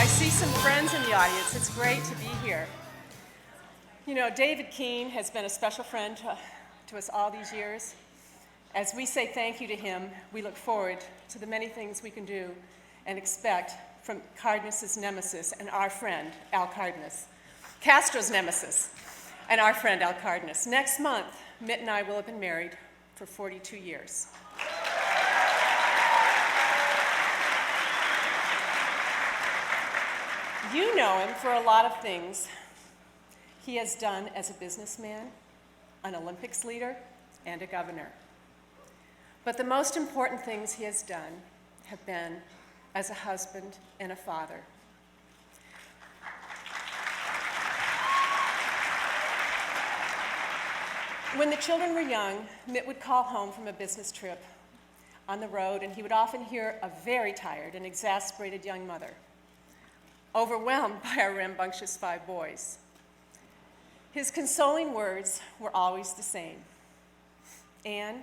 I see some friends in the audience. It's great to be here. You know, David Keene has been a special friend to us all these years. As we say thank you to him, we look forward to the many things we can do and expect from Cardenas's nemesis and our friend, Al Cardenas. Castro's nemesis and our friend, Al Cardenas. Next month, Mitt and I will have been married for 42 years. You know him for a lot of things he has done as a businessman, an Olympics leader, and a governor. But the most important things he has done have been as a husband and a father. When the children were young, Mitt would call home from a business trip on the road, and he would often hear a very tired and exasperated young mother, overwhelmed by our rambunctious 5 boys. His consoling words were always the same. Ann,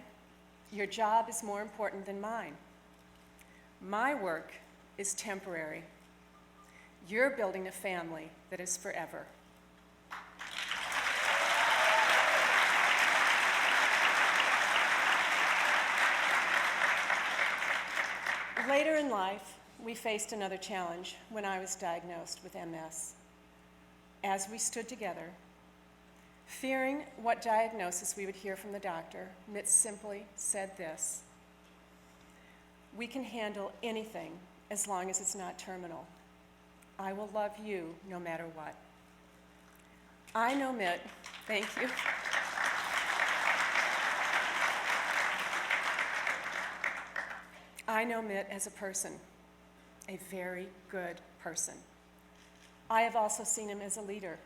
your job is more important than mine. My work is temporary. You're building a family that is forever. Later in life, we faced another challenge when I was diagnosed with MS. As we stood together, fearing what diagnosis we would hear from the doctor, Mitt simply said this: "We can handle anything as long as it's not terminal. I will love you no matter what." I know Mitt, thank you. I know Mitt as a person, a very good person. I have also seen him as a leader,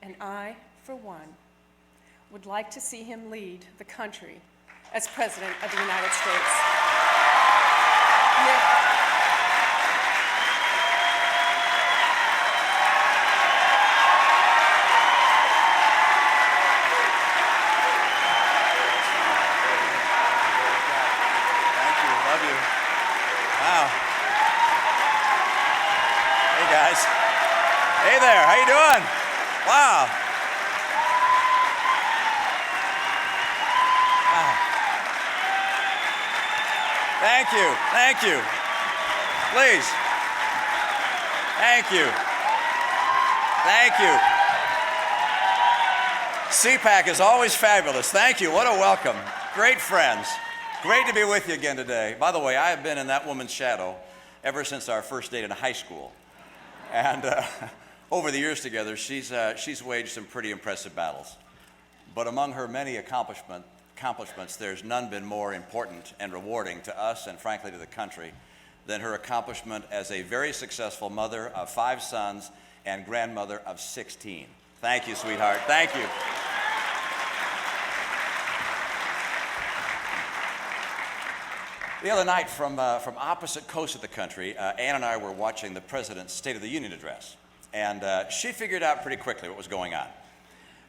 and I, for one, would like to see him lead the country as President of the United States. Hey there, how you doing? Wow. Thank you, thank you. Please. Thank you. Thank you. CPAC is always fabulous. Thank you, what a welcome. Great friends. Great to be with you again today. By the way, I have been in that woman's shadow ever since our first date in high school. And over the years together, she's waged some pretty impressive battles. But among her many accomplishments, there's none been more important and rewarding to us and frankly to the country than her accomplishment as a very successful mother of 5 sons and grandmother of 16. Thank you, sweetheart. Thank you. The other night, from opposite coasts of the country, Ann and I were watching the President's State of the Union address, and she figured out pretty quickly what was going on.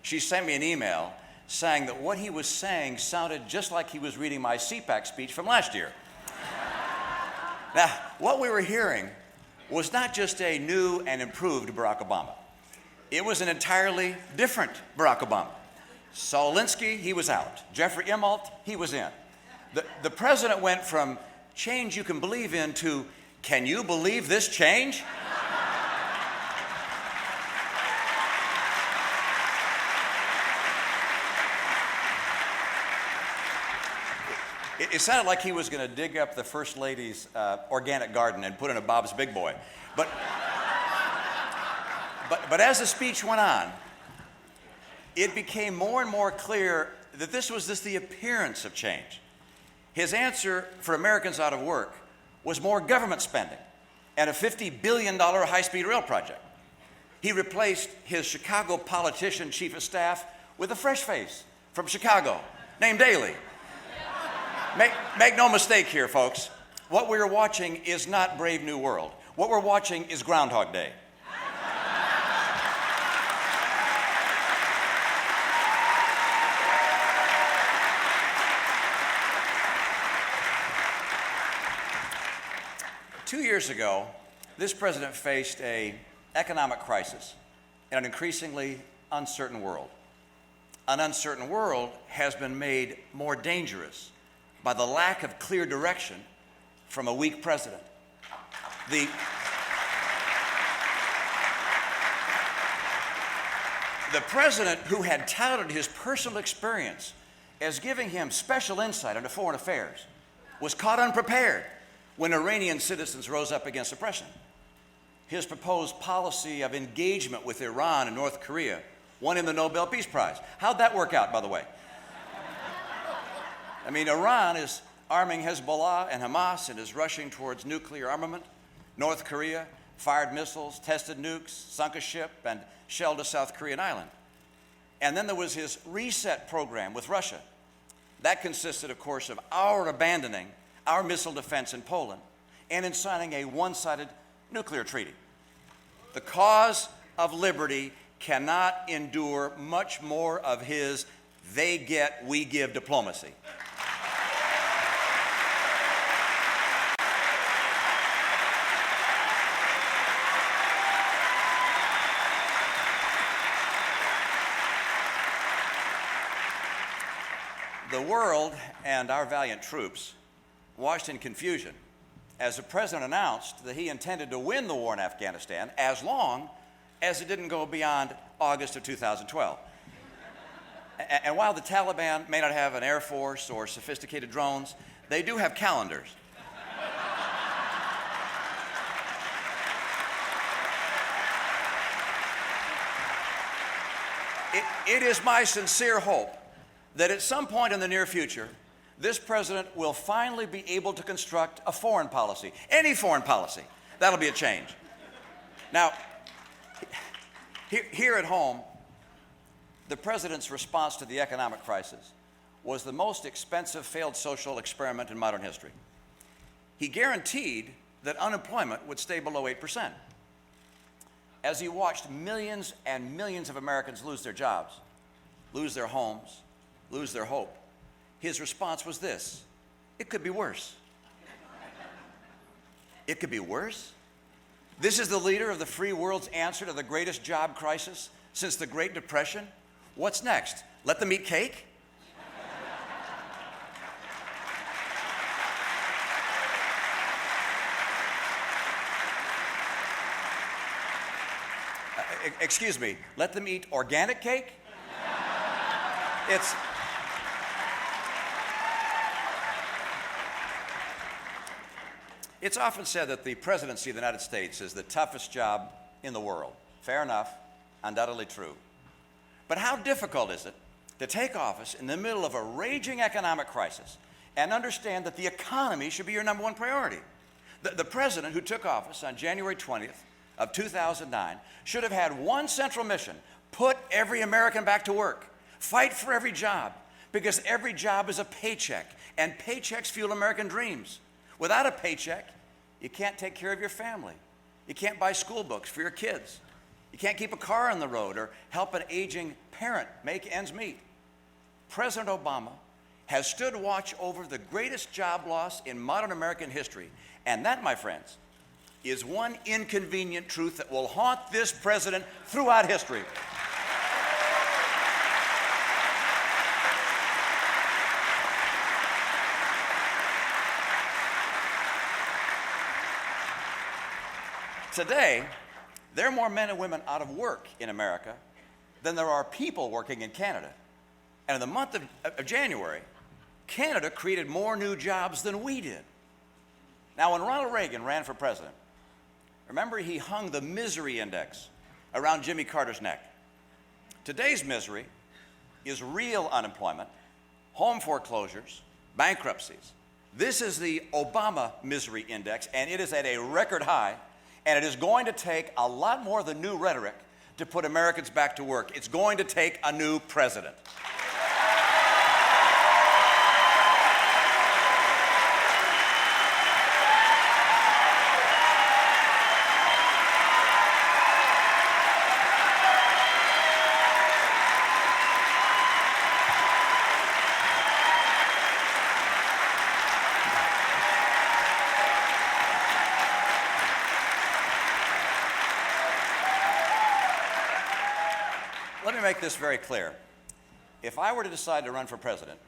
She sent me an email saying that what he was saying sounded just like he was reading my CPAC speech from last year. Now, what we were hearing was not just a new and improved Barack Obama. It was an entirely different Barack Obama. Saul Alinsky, he was out. Jeffrey Immelt, he was in. The president went from change you can believe in to, can you believe this change? It sounded like he was going to dig up the First Lady's organic garden and put in a Bob's Big Boy. But as the speech went on, it became more and more clear that this was just the appearance of change. His answer for Americans out of work was more government spending and a $50 billion high-speed rail project. He replaced his Chicago politician chief of staff with a fresh face from Chicago named Daley. Make no mistake here, folks. What we're watching is not Brave New World. What we're watching is Groundhog Day. Two years ago, This president faced an economic crisis in an increasingly uncertain world. An uncertain world has been made more dangerous by the lack of clear direction from a weak president. The president who had touted his personal experience as giving him special insight into foreign affairs was caught unprepared when Iranian citizens rose up against oppression. His proposed policy of engagement with Iran and North Korea won him the Nobel Peace Prize. How'd that work out, by the way? I mean, Iran is arming Hezbollah and Hamas and is rushing towards nuclear armament. North Korea fired missiles, tested nukes, sunk a ship, and shelled a South Korean island. And then there was his reset program with Russia. That consisted, of course, of our abandoning our missile defense in Poland and in signing a one-sided nuclear treaty. The cause of liberty cannot endure much more of his they get, we give diplomacy. The world and our valiant troops watched in confusion as the president announced that he intended to win the war in Afghanistan as long as it didn't go beyond August of 2012. And while the Taliban may not have an air force or sophisticated drones, they do have calendars. It is my sincere hope that at some point in the near future, this president will finally be able to construct a foreign policy, any foreign policy. That'll be a change. Now, here at home, the president's response to the economic crisis was the most expensive failed social experiment in modern history. He guaranteed that unemployment would stay below 8%. As he watched millions and millions of Americans lose their jobs, lose their homes, lose their hope, his response was this: it could be worse. It could be worse? This is the leader of the free world's answer to the greatest job crisis since the Great Depression? What's next? Let them eat cake? Excuse me, let them eat organic cake? It's often said that the presidency of the United States is the toughest job in the world. Fair enough, undoubtedly true. But how difficult is it to take office in the middle of a raging economic crisis and understand that the economy should be your number one priority? The president who took office on January 20th of 2009 should have had one central mission: put every American back to work, fight for every job, because every job is a paycheck, and paychecks fuel American dreams. Without a paycheck, you can't take care of your family. You can't buy school books for your kids. You can't keep a car on the road or help an aging parent make ends meet. President Obama has stood watch over the greatest job loss in modern American history. And that, my friends, is one inconvenient truth that will haunt this president throughout history. Today, there are more men and women out of work in America than there are people working in Canada. And in the month of January, Canada created more new jobs than we did. Now, when Ronald Reagan ran for president, remember he hung the misery index around Jimmy Carter's neck. Today's misery is real unemployment, home foreclosures, bankruptcies. This is the Obama misery index, and it is at a record high. And it is going to take a lot more than new rhetoric to put Americans back to work. It's going to take a new president. let me make this very clear. If I were to decide to run for president,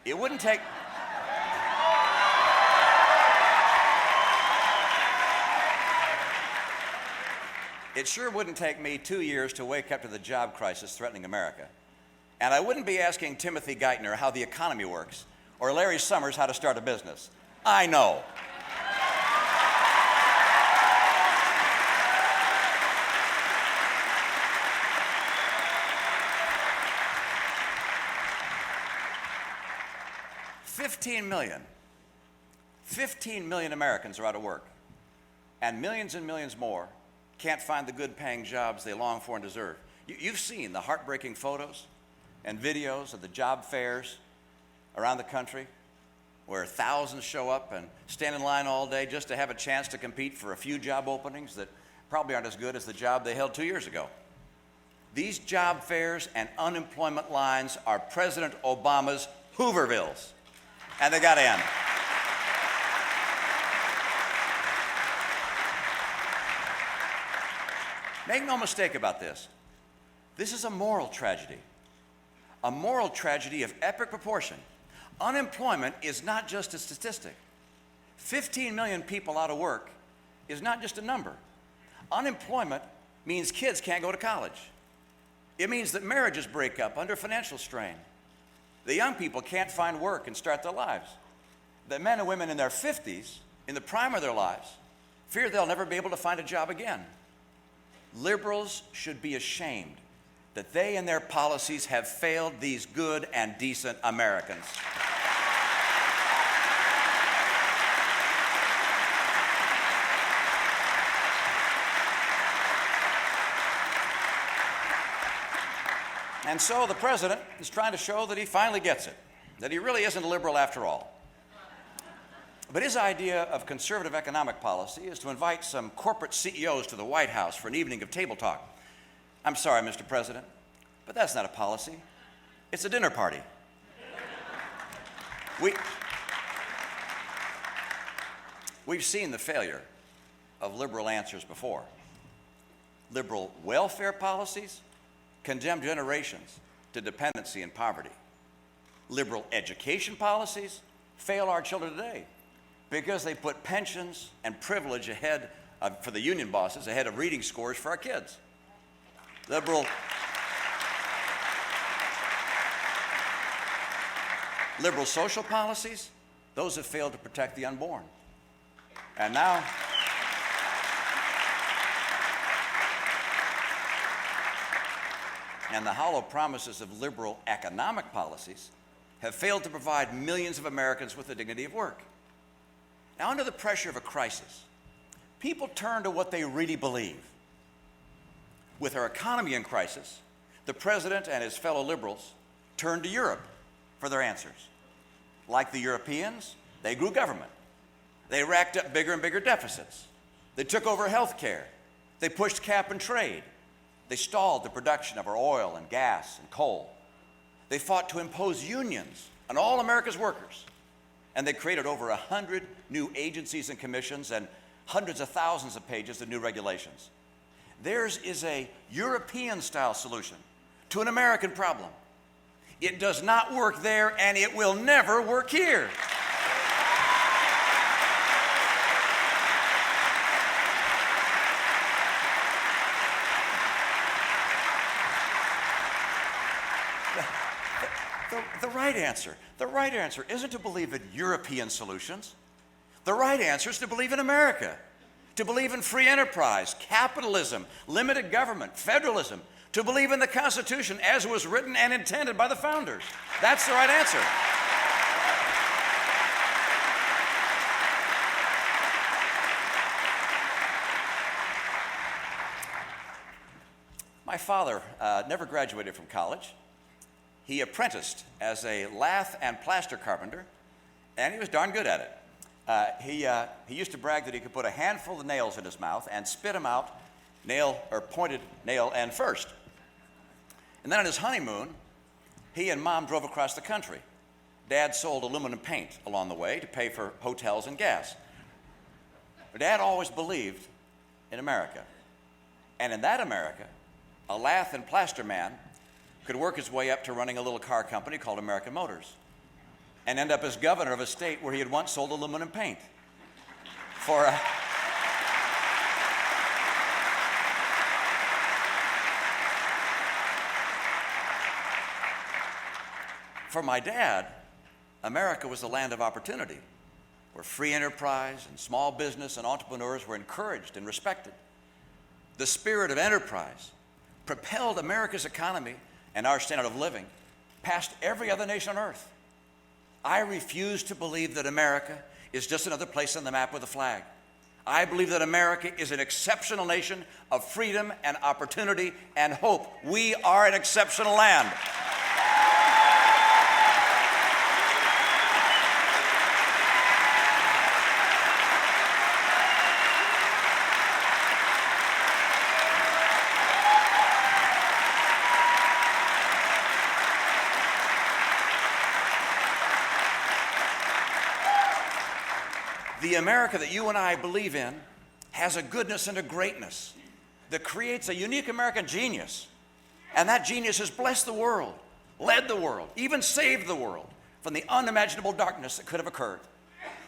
it wouldn't take... It sure wouldn't take me 2 years to wake up to the job crisis threatening America. And I wouldn't be asking Timothy Geithner how the economy works, or Larry Summers how to start a business. I know. $15 million Americans are out of work, and millions more can't find the good-paying jobs they long for and deserve. You've seen the heartbreaking photos and videos of the job fairs around the country where thousands show up and stand in line all day just to have a chance to compete for a few job openings that probably aren't as good as the job they held 2 years ago. These job fairs and unemployment lines are President Obama's Hoovervilles, and they got to end. Make no mistake about this. This is a moral tragedy of epic proportion. Unemployment is not just a statistic. 15 million people out of work is not just a number. Unemployment means kids can't go to college. It means that marriages break up under financial strain. The young people can't find work and start their lives. The men and women in their 50s, in the prime of their lives, fear they'll never be able to find a job again. Liberals should be ashamed that they and their policies have failed these good and decent Americans. And so the president is trying to show that he finally gets it, that he really isn't a liberal after all. But his idea of conservative economic policy is to invite some corporate CEOs to the White House for an evening of table talk. I'm sorry, Mr. President, but that's not a policy. It's a dinner party. We've seen the failure of liberal answers before. Liberal welfare policies condemn generations to dependency and poverty. Liberal education policies fail our children today because they put pensions and privilege ahead for the union bosses ahead of reading scores for our kids. Liberal social policies, those have failed to protect the unborn. And now, and the hollow promises of liberal economic policies have failed to provide millions of Americans with the dignity of work. Now, under the pressure of a crisis, people turn to what they really believe. With our economy in crisis, the president and his fellow liberals turned to Europe for their answers. Like the Europeans, they grew government. They racked up bigger and bigger deficits. They took over health care. They pushed cap and trade. They stalled the production of our oil and gas and coal. They fought to impose unions on all America's workers. And they created over 100 new agencies and commissions and hundreds of thousands of pages of new regulations. Theirs is a European-style solution to an American problem. It does not work there, and it will never work here. The right answer isn't to believe in European solutions. The right answer is to believe in America, to believe in free enterprise, capitalism, limited government, federalism, to believe in the Constitution as it was written and intended by the founders. That's the right answer. My father never graduated from college. He apprenticed as a lath and plaster carpenter, and he was darn good at it. He used to brag that he could put a handful of nails in his mouth and spit them out, pointed nail end first. And then on his honeymoon, he and Mom drove across the country. Dad sold aluminum paint along the way to pay for hotels and gas. But Dad always believed in America. And in that America, a lath and plaster man could work his way up to running a little car company called American Motors and end up as governor of a state where he had once sold aluminum paint for For my dad, America was the land of opportunity, where free enterprise and small business and entrepreneurs were encouraged and respected. The spirit of enterprise propelled America's economy and our standard of living past every other nation on earth. I refuse to believe that America is just another place on the map with a flag. I believe that America is an exceptional nation of freedom and opportunity and hope. We are an exceptional land. The America that you and I believe in has a goodness and a greatness that creates a unique American genius. And that genius has blessed the world, led the world, even saved the world from the unimaginable darkness that could have occurred.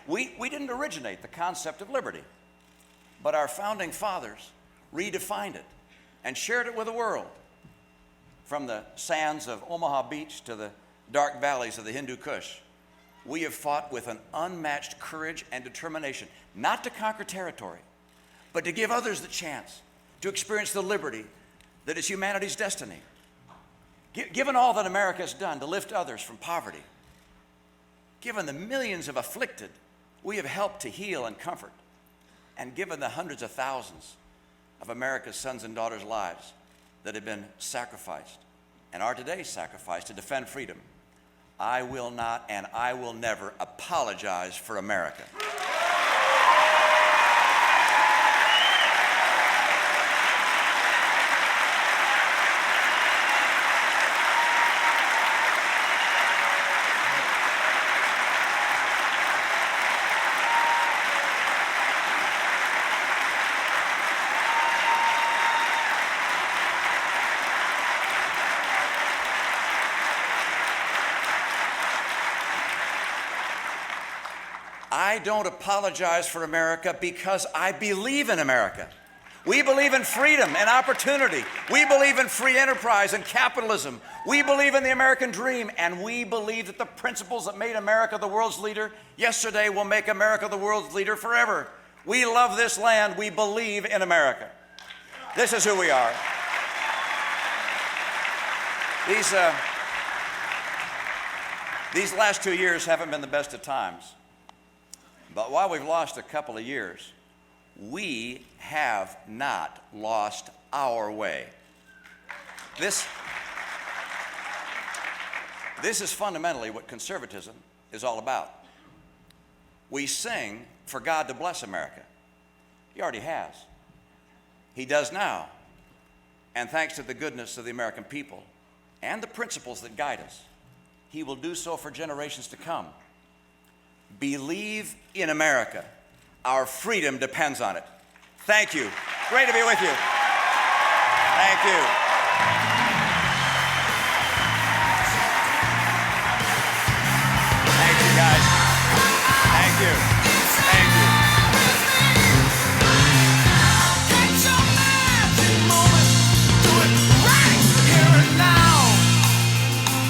We didn't originate the concept of liberty, but our founding fathers redefined it and shared it with the world. From the sands of Omaha Beach to the dark valleys of the Hindu Kush, we have fought with an unmatched courage and determination, not to conquer territory, but to give others the chance to experience the liberty that is humanity's destiny. Given all that America has done to lift others from poverty, given the millions of afflicted we have helped to heal and comfort, and given the hundreds of thousands of America's sons and daughters' lives that have been sacrificed and are today sacrificed to defend freedom, I will not and I will never apologize for America. I don't apologize for America because I believe in America. We believe in freedom and opportunity. We believe in free enterprise and capitalism. We believe in the American dream, and we believe that the principles that made America the world's leader yesterday will make America the world's leader forever. We love this land. We believe in America. This is who we are. These last 2 years haven't been the best of times. But while we've lost a couple of years, we have not lost our way. This is fundamentally what conservatism is all about. We sing for God to bless America. He already has. He does now. And thanks to the goodness of the American people and the principles that guide us, He will do so for generations to come. Believe in America. Our freedom depends on it. Thank you. Great to be with you. Thank you.